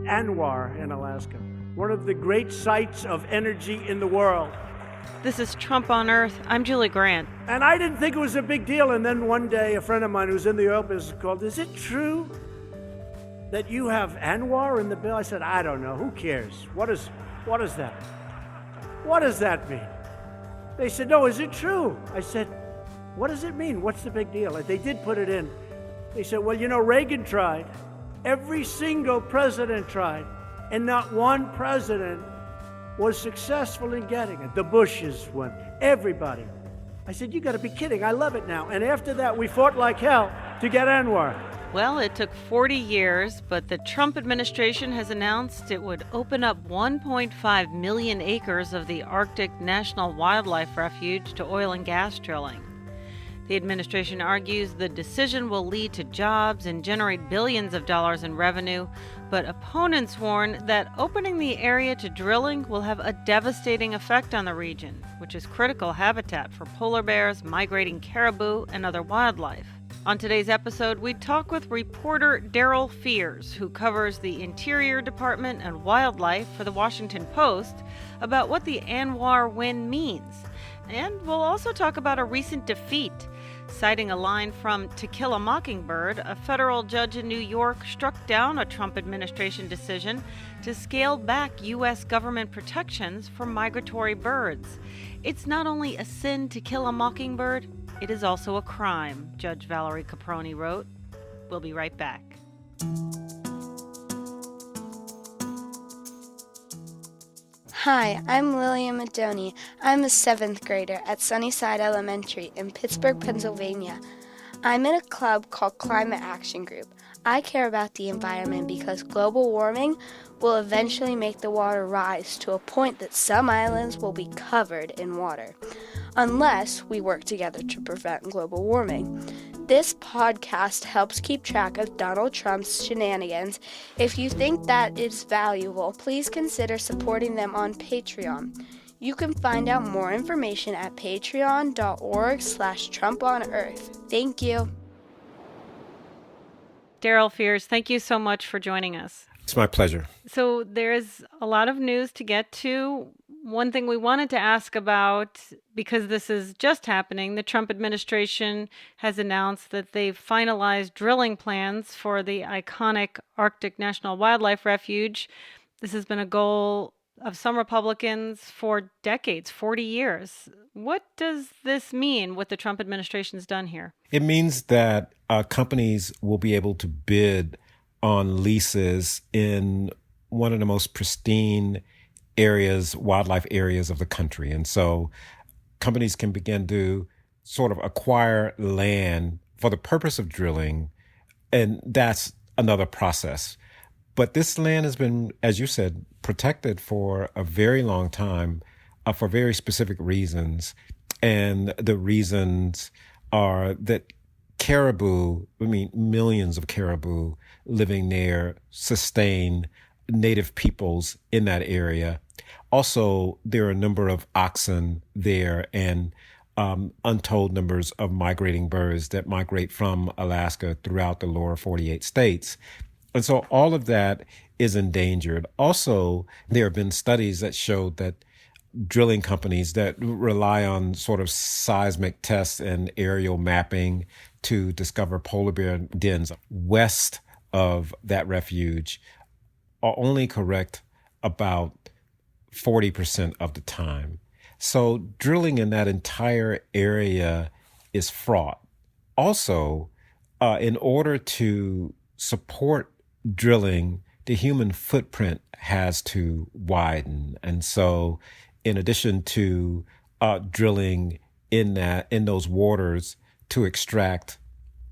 ANWR in Alaska, one of the great sites of energy in the world. This is Trump on Earth. I'm Julie Grant. And I didn't think it was a big deal. And then one day, a friend of mine who's in the oil business called, "Is it true that you have ANWR in the bill?" I said, "I don't know. Who cares? What is that? What does that mean?" They said, "No, is it true?" I said, "What does it mean? What's the big deal?" And they did put it in. They said, "Well, Reagan tried. Every single president tried. And not one president was successful in getting it. The Bushes went, everybody." I said, "You got to be kidding. I love it now." And after that, we fought like hell to get ANWR. Well, it took 40 years, but the Trump administration has announced it would open up 1.5 million acres of the Arctic National Wildlife Refuge to oil and gas drilling. The administration argues the decision will lead to jobs and generate billions of dollars in revenue, but opponents warn that opening the area to drilling will have a devastating effect on the region, which is critical habitat for polar bears, migrating caribou, and other wildlife. On today's episode, we talk with reporter Darryl Fears, who covers the Interior Department and wildlife for the Washington Post, about what the ANWR win means. And we'll also talk about a recent defeat. Citing a line from To Kill a Mockingbird, a federal judge in New York struck down a Trump administration decision to scale back U.S. government protections for migratory birds. It's not only a sin to kill a mockingbird, it is also a crime, Judge Valerie Caproni wrote. We'll be right back. Hi, I'm Lillian Madoni. I'm a 7th grader at Sunnyside Elementary in Pittsburgh, Pennsylvania. I'm in a club called Climate Action Group. I care about the environment because global warming will eventually make the water rise to a point that some islands will be covered in water, unless we work together to prevent global warming. This podcast helps keep track of Donald Trump's shenanigans. If you think that is valuable, please consider supporting them on Patreon. You can find out more information at patreon.org/TrumpOnEarth. Thank you. Darryl Fears, thank you so much for joining us. It's my pleasure. So there's a lot of news to get to. One thing we wanted to ask about, because this is just happening, the Trump administration has announced that they've finalized drilling plans for the iconic Arctic National Wildlife Refuge. This has been a goal of some Republicans for decades, 40 years. What does this mean, what the Trump administration's done here? It means that companies will be able to bid on leases in one of the most pristine areas, wildlife areas of the country. And so companies can begin to sort of acquire land for the purpose of drilling, and that's another process. But this land has been, as you said, protected for a very long time for very specific reasons. And the reasons are that caribou, millions of caribou living there sustain native peoples in that area. Also, there are a number of oxen there and untold numbers of migrating birds that migrate from Alaska throughout the lower 48 states. And so all of that is endangered. Also, there have been studies that showed that drilling companies that rely on sort of seismic tests and aerial mapping to discover polar bear dens west of that refuge are only correct about 40% of the time. So drilling in that entire area is fraught. Also, in order to support drilling, the human footprint has to widen. And so in addition to drilling in those waters to extract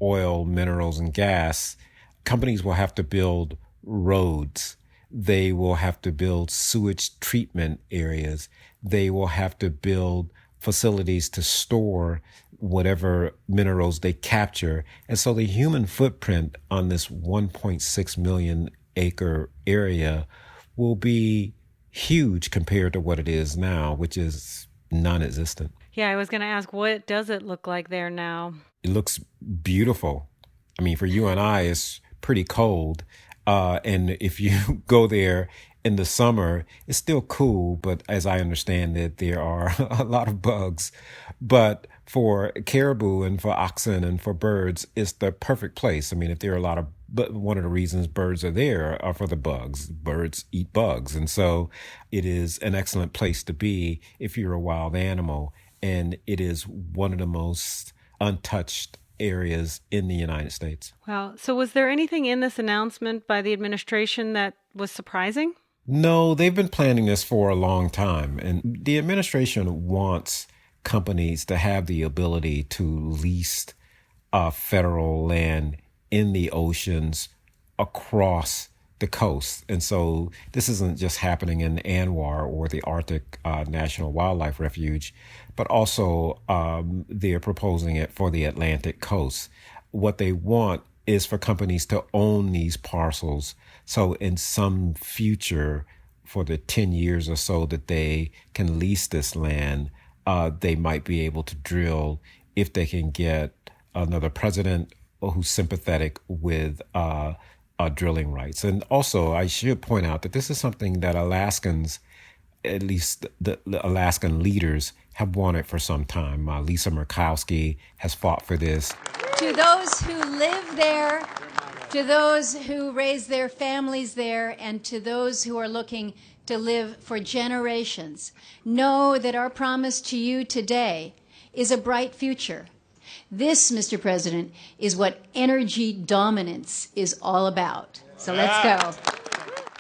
oil, minerals, and gas, companies will have to build roads. They will have to build sewage treatment areas. They will have to build facilities to store whatever minerals they capture. And so the human footprint on this 1.6 million acre area will be huge compared to what it is now, which is non-existent. Yeah, I was going to ask, what does it look like there now? It looks beautiful. For you and I, it's pretty cold And if you go there in the summer, it's still cool, but as I understand it, there are a lot of bugs. But for caribou and for oxen and for birds, it's the perfect place. I mean, if there are a lot of, but one of the reasons birds are there are for the bugs. Birds eat bugs. And so it is an excellent place to be if you're a wild animal. And it is one of the most untouched areas in the United States. Wow. So was there anything in this announcement by the administration that was surprising? No, they've been planning this for a long time. And the administration wants companies to have the ability to lease federal land in the oceans across the coast. And so this isn't just happening in ANWR or the Arctic National Wildlife Refuge, but also they're proposing it for the Atlantic coast. What they want is for companies to own these parcels. So in some future, for the 10 years or so that they can lease this land, they might be able to drill if they can get another president who's sympathetic with drilling rights. And also, I should point out that this is something that Alaskans, at least the Alaskan leaders, have wanted for some time. Lisa Murkowski has fought for this. To those who live there, to those who raise their families there, and to those who are looking to live for generations, know that our promise to you today is a bright future. This, Mr. President, is what energy dominance is all about. So let's go.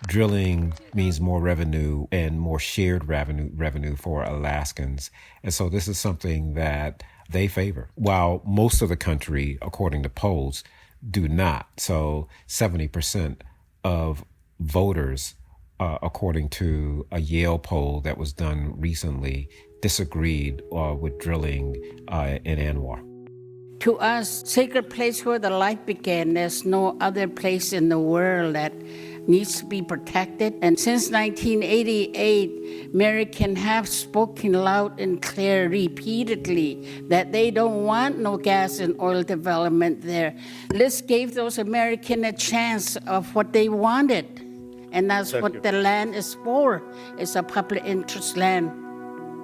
Drilling means more revenue and more shared revenue for Alaskans. And so this is something that they favor, while most of the country, according to polls, do not. So 70% of voters, according to a Yale poll that was done recently, disagreed with drilling in ANWR. To us, sacred place where the life began, there's no other place in the world that needs to be protected. And since 1988, Americans have spoken loud and clear repeatedly that they don't want no gas and oil development there. This gave those Americans a chance of what they wanted. And that's what the land is for. It's a public interest land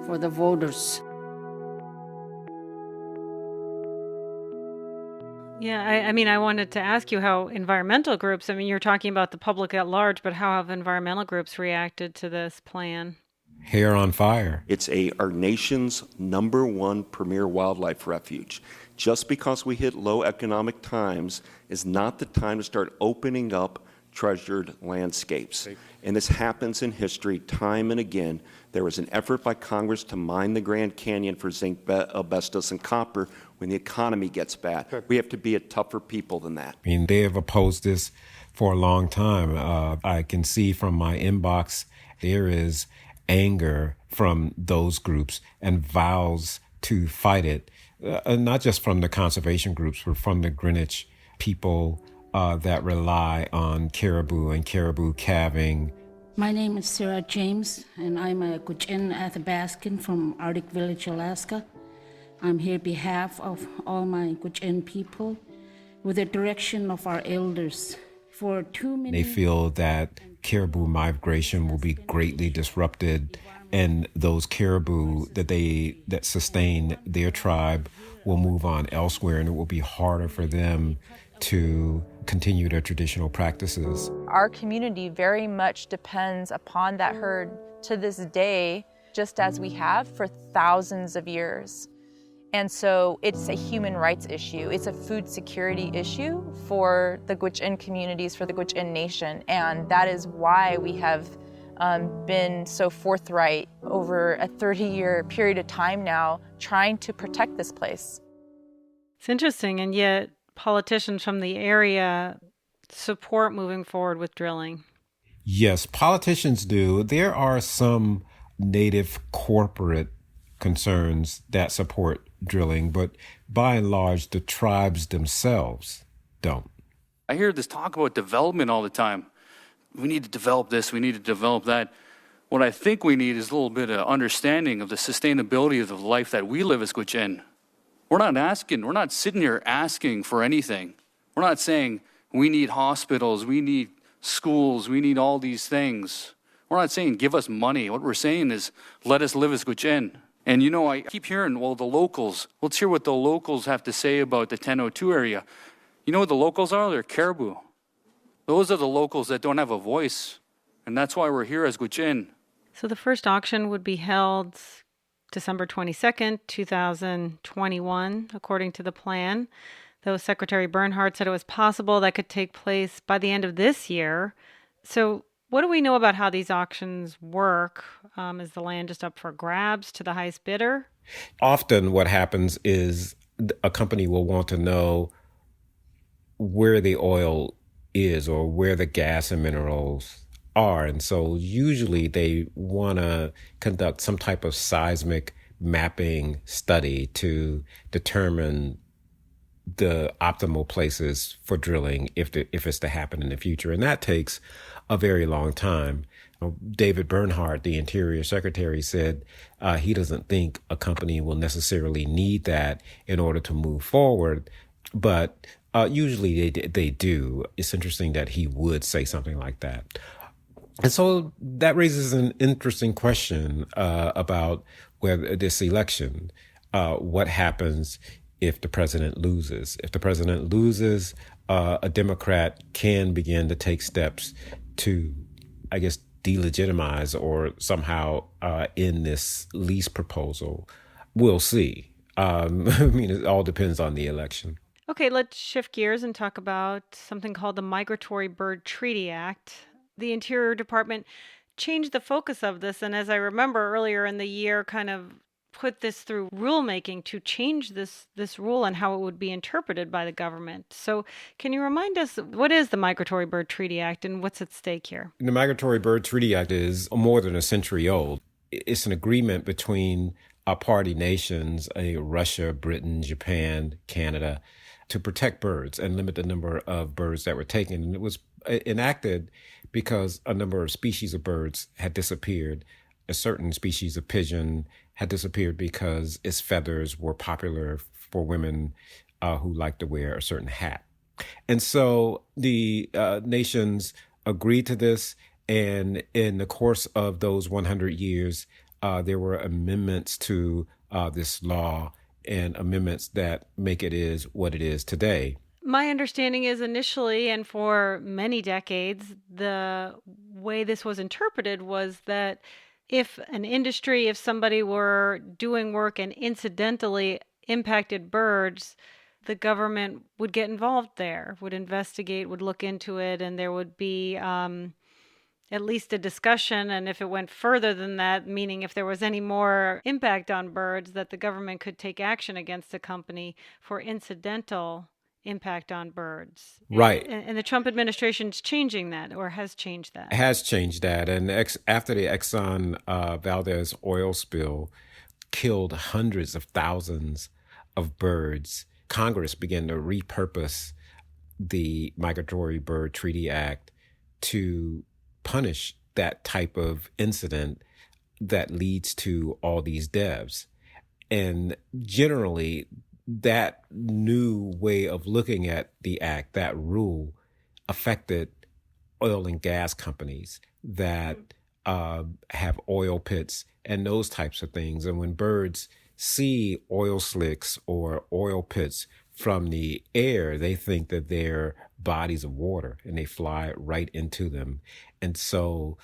for the voters. Yeah, I mean, I wanted to ask you how environmental groups, I mean, you're talking about the public at large, but how have environmental groups reacted to this plan? Hair on fire. It's our nation's #1 premier wildlife refuge. Just because we hit low economic times is not the time to start opening up treasured landscapes. And this happens in history time and again. There was an effort by Congress to mine the Grand Canyon for zinc, asbestos, and copper when the economy gets bad. We have to be a tougher people than that. I mean, they have opposed this for a long time. I can see from my inbox there is anger from those groups and vows to fight it, not just from the conservation groups, but from the Greenwich people that rely on caribou and caribou calving. My name is Sarah James, and I'm a Gwich'in Athabascan from Arctic Village, Alaska. I'm here on behalf of all my Gwich'in people with the direction of our elders. For too many... They feel that caribou migration will be greatly disrupted, and those caribou that sustain their tribe will move on elsewhere, and it will be harder for them to continue their traditional practices. Our community very much depends upon that herd to this day, just as we have for thousands of years. And so it's a human rights issue. It's a food security issue for the Gwich'in communities, for the Gwich'in Nation. And that is why we have been so forthright over a 30-year period of time now, trying to protect this place. It's interesting, and yet politicians from the area support moving forward with drilling. Yes, politicians do. There are some native corporate concerns that support drilling, but by and large, the tribes themselves don't. I hear this talk about development all the time. We need to develop this, we need to develop that. What I think we need is a little bit of understanding of the sustainability of the life that we live as Gwich'in. We're not sitting here asking for anything. We're not saying we need hospitals, we need schools. We need all these things. We're not saying give us money. What we're saying is let us live as Gwich'in. And I keep hearing, well, the locals. Let's hear what the locals have to say about the 1002 area. You know what the locals are? They're caribou. Those are the locals that don't have a voice. And that's why we're here as Gwich'in. So the first auction would be held December 22nd, 2021, according to the plan. Though Secretary Bernhardt said it was possible that could take place by the end of this year. So what do we know about how these auctions work? Is the land just up for grabs to the highest bidder? Often what happens is a company will want to know where the oil is or where the gas and minerals are. And so usually they want to conduct some type of seismic mapping study to determine the optimal places for drilling if it's to happen in the future. And that takes a very long time. David Bernhardt, the Interior Secretary, said he doesn't think a company will necessarily need that in order to move forward, but usually they do. It's interesting that he would say something like that. And so that raises an interesting question about whether this election, what happens if the president loses. If the president loses, a Democrat can begin to take steps to, I guess, delegitimize or somehow end this lease proposal. We'll see. It all depends on the election. Okay, let's shift gears and talk about something called the Migratory Bird Treaty Act. The Interior Department changed the focus of this, and as I remember earlier in the year, kind of put this through rulemaking to change this rule and how it would be interpreted by the government. So can you remind us, what is the Migratory Bird Treaty Act and what's at stake here? The Migratory Bird Treaty Act is more than a century old. It's an agreement between our party nations, Russia, Britain, Japan, Canada, to protect birds and limit the number of birds that were taken. And it was enacted because a number of species of birds had disappeared. A certain species of pigeon had disappeared because its feathers were popular for women who liked to wear a certain hat. And so the nations agreed to this. And in the course of those 100 years, there were amendments to this law and amendments that make it is what it is today. My understanding is initially and for many decades, the way this was interpreted was that if somebody were doing work and incidentally impacted birds, the government would get involved there, would investigate, would look into it, and there would be at least a discussion. And if it went further than that, meaning if there was any more impact on birds, that the government could take action against the company for incidental impact on birds. Right. And the Trump administration's changing that, or has changed that. Has changed that. And after the Exxon Valdez oil spill killed hundreds of thousands of birds, Congress began to repurpose the Migratory Bird Treaty Act to punish that type of incident that leads to all these deaths. And generally, that new way of looking at the act, that rule, affected oil and gas companies that have oil pits and those types of things. And when birds see oil slicks or oil pits from the air, they think that they're bodies of water and they fly right into them. And so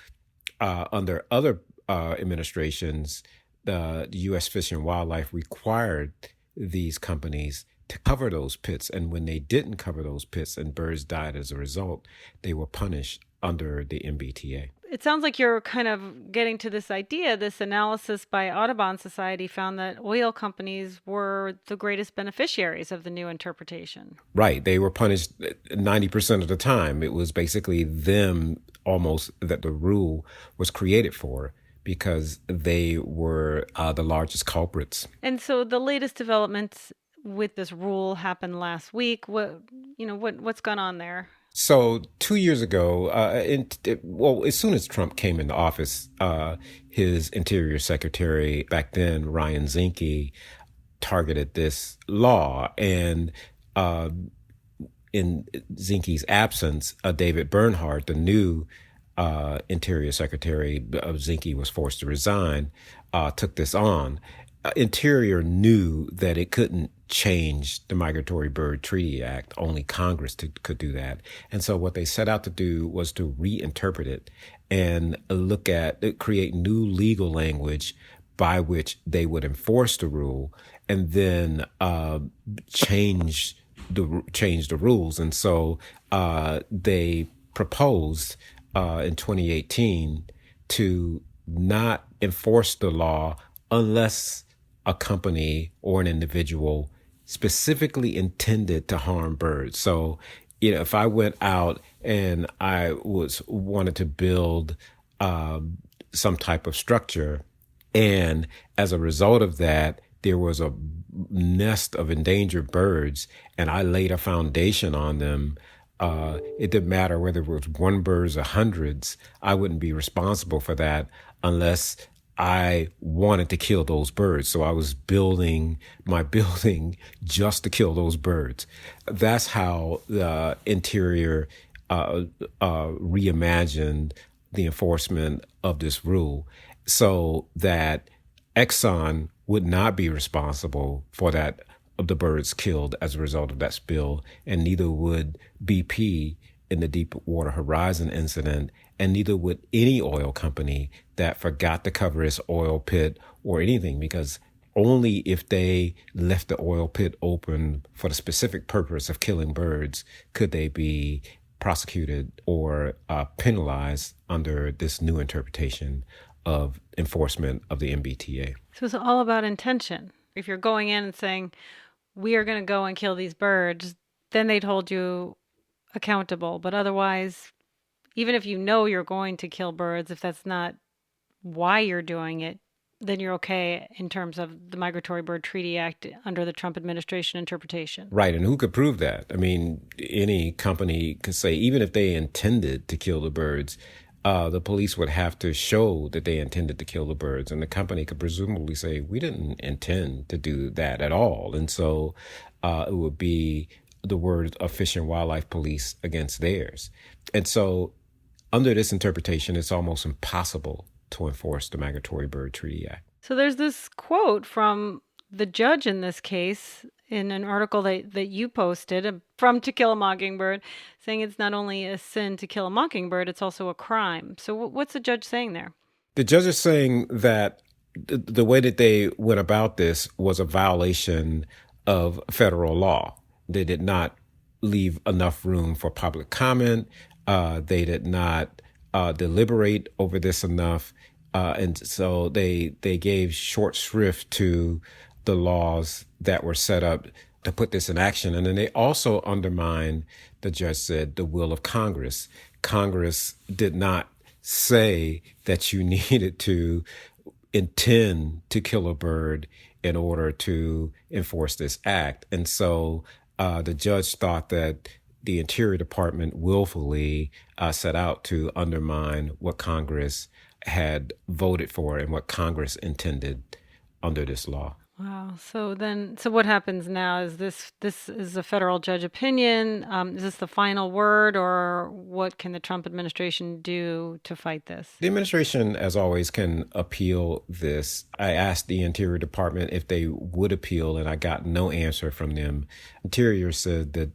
under other administrations, the U.S. Fish and Wildlife required these companies to cover those pits. And when they didn't cover those pits and birds died as a result, they were punished under the MBTA. It sounds like you're kind of getting to this idea. This analysis by Audubon Society found that oil companies were the greatest beneficiaries of the new interpretation. Right. They were punished 90% of the time. It was basically them almost that the rule was created for, because they were the largest culprits. And so the latest developments with this rule happened last week. What's gone on there? So 2 years ago, as soon as Trump came into office, his Interior Secretary back then, Ryan Zinke, targeted this law. And in Zinke's absence, David Bernhardt, the new Interior Secretary of Zinke, was forced to resign, took this on. Interior knew that it couldn't change the Migratory Bird Treaty Act. Only Congress could do that. And so what they set out to do was to reinterpret it and create new legal language by which they would enforce the rule and then change the rules. And so they proposed in 2018 to not enforce the law unless a company or an individual specifically intended to harm birds. So, if I went out and I wanted to build some type of structure, and as a result of that, there was a nest of endangered birds, and I laid a foundation on them, it didn't matter whether it was one bird or hundreds. I wouldn't be responsible for that unless I wanted to kill those birds. So I was building my building just to kill those birds. That's how the Interior reimagined the enforcement of this rule so that Exxon would not be responsible for that of the birds killed as a result of that spill, and neither would BP in the Deepwater Horizon incident, and neither would any oil company that forgot to cover its oil pit or anything, because only if they left the oil pit open for the specific purpose of killing birds could they be prosecuted or penalized under this new interpretation of enforcement of the MBTA. So it's all about intention. If you're going in and saying, we are going to go and kill these birds, then they'd hold you accountable. But otherwise, even if you know you're going to kill birds, if that's not why you're doing it, then you're okay in terms of the Migratory Bird Treaty Act under the Trump administration interpretation. Right. And who could prove that? I mean, any company could say, even if they intended to kill the birds, the police would have to show that they intended to kill the birds. And the company could presumably say, we didn't intend to do that at all. And so it would be the word of Fish and Wildlife Police against theirs. And so under this interpretation, it's almost impossible to enforce the Migratory Bird Treaty Act. So there's this quote from the judge in this case in an article that you posted from To Kill a Mockingbird, saying it's not only a sin to kill a mockingbird, it's also a crime. So what's the judge saying there? The judge is saying that the way that they went about this was a violation of federal law. They did not leave enough room for public comment. They did not deliberate over this enough. And so they gave short shrift to the laws that were set up to put this in action. And then they also undermined, the judge said, the will of Congress. Congress did not say that you needed to intend to kill a bird in order to enforce this act. And so the judge thought that the Interior Department willfully set out to undermine what Congress had voted for and what Congress intended under this law. Wow. So what happens now? Is this is a federal judge opinion? Is this the final word, or what can the Trump administration do to fight this? The administration, as always, can appeal this. I asked the Interior Department if they would appeal, and I got no answer from them. Interior said that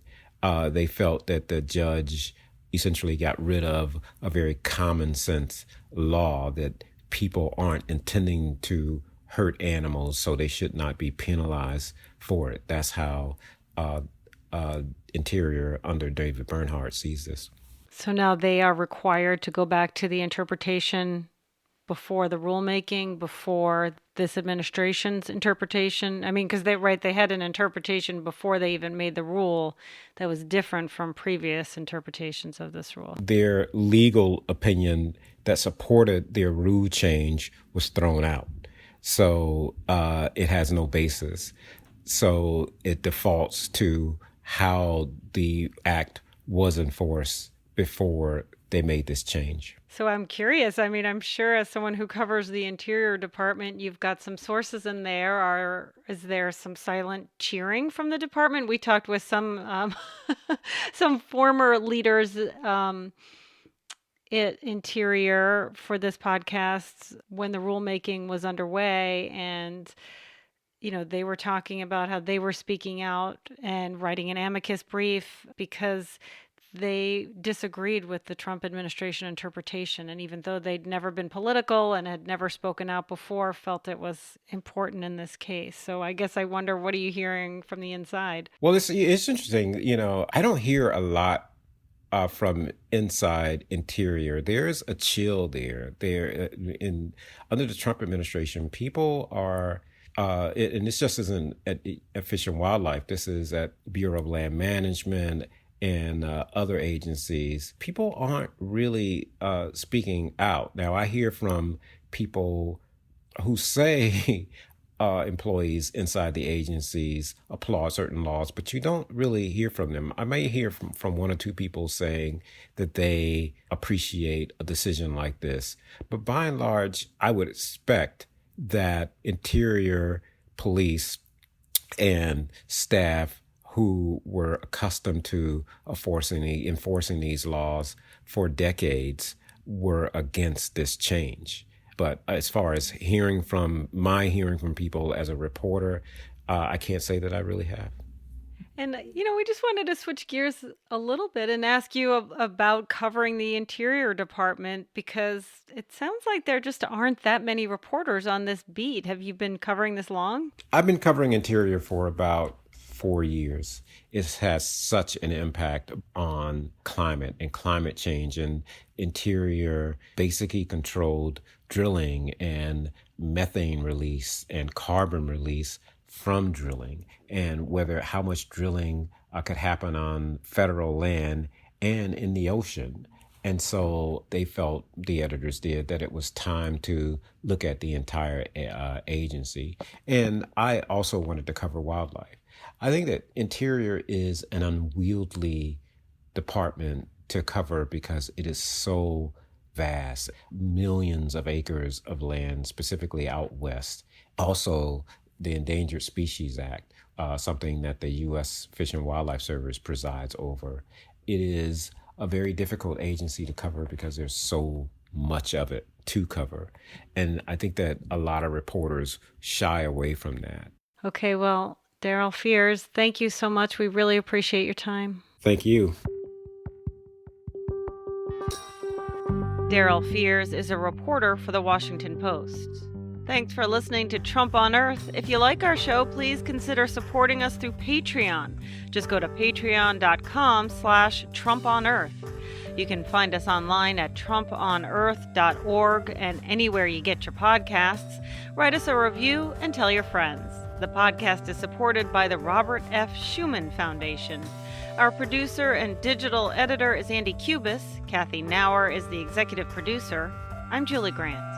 they felt that the judge essentially got rid of a very common sense law that people aren't intending to hurt animals, so they should not be penalized for it. That's how Interior under David Bernhardt sees this. So now they are required to go back to the interpretation before the rulemaking, before this administration's interpretation. I mean, because they had an interpretation before they even made the rule that was different from previous interpretations of this rule. Their legal opinion that supported their rule change was thrown out. So it has no basis. So it defaults to how the act was enforced before they made this change. So I'm curious. I mean, I'm sure as someone who covers the Interior Department, you've got some sources in there. Is there some silent cheering from the department? We talked with some some former leaders at Interior for this podcast when the rulemaking was underway, and they were talking about how they were speaking out and writing an amicus brief because they disagreed with the Trump administration interpretation. And even though they'd never been political and had never spoken out before, felt it was important in this case. So I guess I wonder, what are you hearing from the inside? Well, it's interesting. I don't hear a lot from inside Interior. There's a chill there. Under the Trump administration, people are, and this just isn't at Fish and Wildlife. This is at Bureau of Land Management and other agencies. People aren't really speaking out. Now, I hear from people who say employees inside the agencies applaud certain laws, but you don't really hear from them. I may hear from one or two people saying that they appreciate a decision like this. But by and large, I would expect that Interior police and staff who were accustomed to enforcing these laws for decades were against this change. But as far as hearing from people as a reporter, I can't say that I really have. And, we just wanted to switch gears a little bit and ask you about covering the Interior Department, because it sounds like there just aren't that many reporters on this beat. Have you been covering this long? I've been covering Interior for about 4 years. It has such an impact on climate and climate change, and Interior basically controlled drilling and methane release and carbon release from drilling, and how much drilling could happen on federal land and in the ocean. And so they felt, the editors did, that it was time to look at the entire agency. And I also wanted to cover wildlife. I think that Interior is an unwieldy department to cover because it is so vast, millions of acres of land, specifically out west. Also, the Endangered Species Act, something that the U.S. Fish and Wildlife Service presides over. It is a very difficult agency to cover because there's so much of it to cover. And I think that a lot of reporters shy away from that. Okay, well, Darryl Fears, thank you so much. We really appreciate your time. Thank you. Darryl Fears is a reporter for The Washington Post. Thanks for listening to Trump on Earth. If you like our show, please consider supporting us through Patreon. Just go to patreon.com/TrumpOnEarth. You can find us online at trumponearth.org and anywhere you get your podcasts. Write us a review and tell your friends. The podcast is supported by the Robert F. Schuman Foundation. Our producer and digital editor is Andy Cubis. Kathy Nauer is the executive producer. I'm Julie Grant.